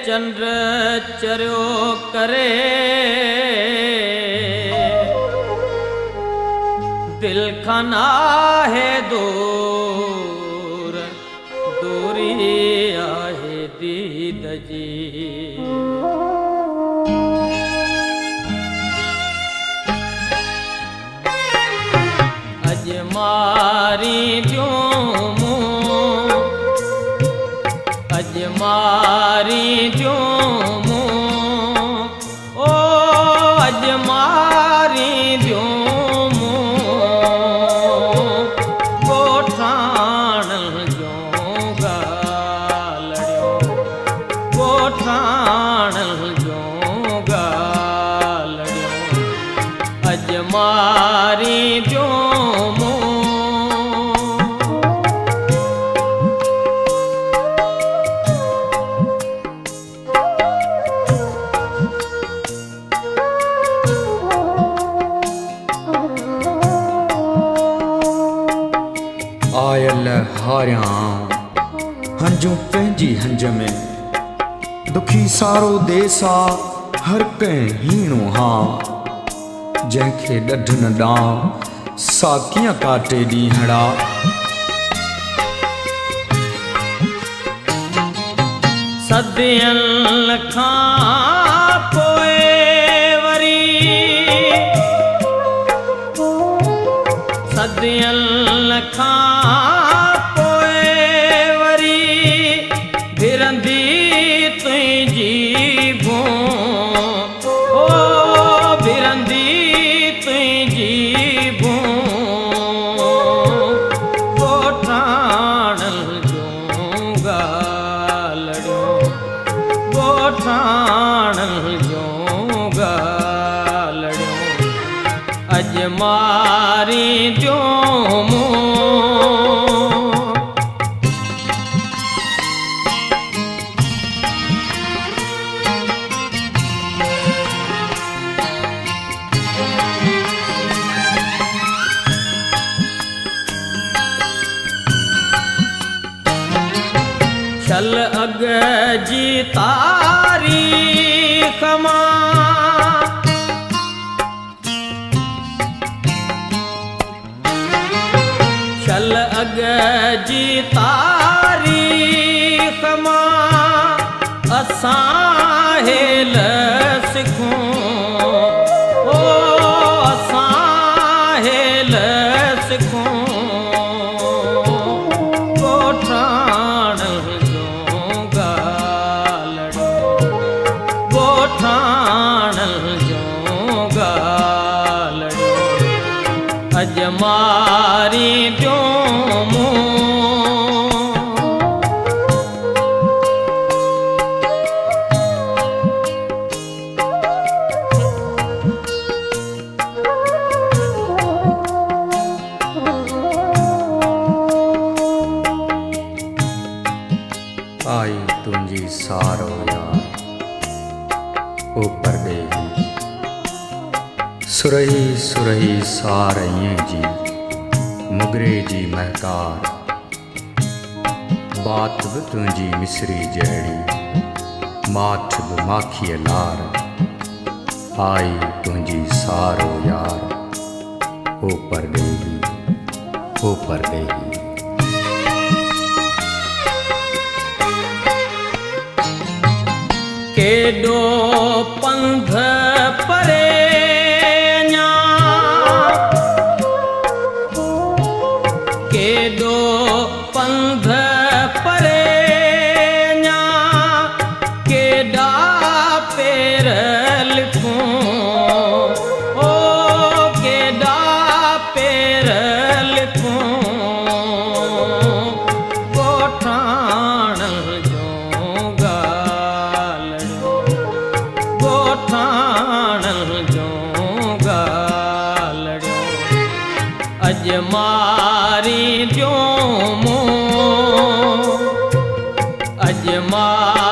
चंद्र चर्यो करे दिल खाना है दूर दूरी आहे दीद जी अज मारी द्योमू अज मारी द्योमू ओ अज मारी द्योमू गोठाण जो गालड़ियो गोठाण जो गालड़ियो अज मारी द्योमू आयल हारियां हंजू पंहिंजी हंज में दुखी सारो देसा हर कंहिं हीणो हां जंहिंखे ॾढ न ॾांहुं सा कीअं काटे ॾींहड़ा सदियनि खां पोइ वरी सदियनि खां पोइ वरी भिरंदी तुंहिंजी भूं ओ भिरंदी तुंहिंजी भूं गोठाण जो गालड़ियो गोठाण जो गालड़ियो अज मारी द्योमू चल अग जी तारीख मां चल अग जी तारीख मां असां हेल सिखूं ओ असां हेल सिखूं गोठाण गोठाण जो गालड़ियो अज मारी द्योमू आई तुंहिंजी सारो यार ओ परदेही सुरही सुरही सारईं जी मुगरे जी महकार बात बि तुंहिंजी मिसरी जहिड़ी माठ बि माखीअ लार आई तुंहिंजी सारो यार ओ परदेही ओ परदेही केॾो पंध परे अञा केॾो केॾो पंध परे ञा केॾा पेर लिखूं ओ केॾा पेर लिखूं ॻोठाण जो ॻाल्हियो ॻोठाण जो ॻाल्हियो अॼु मारी ॾियो मूं अॼु मां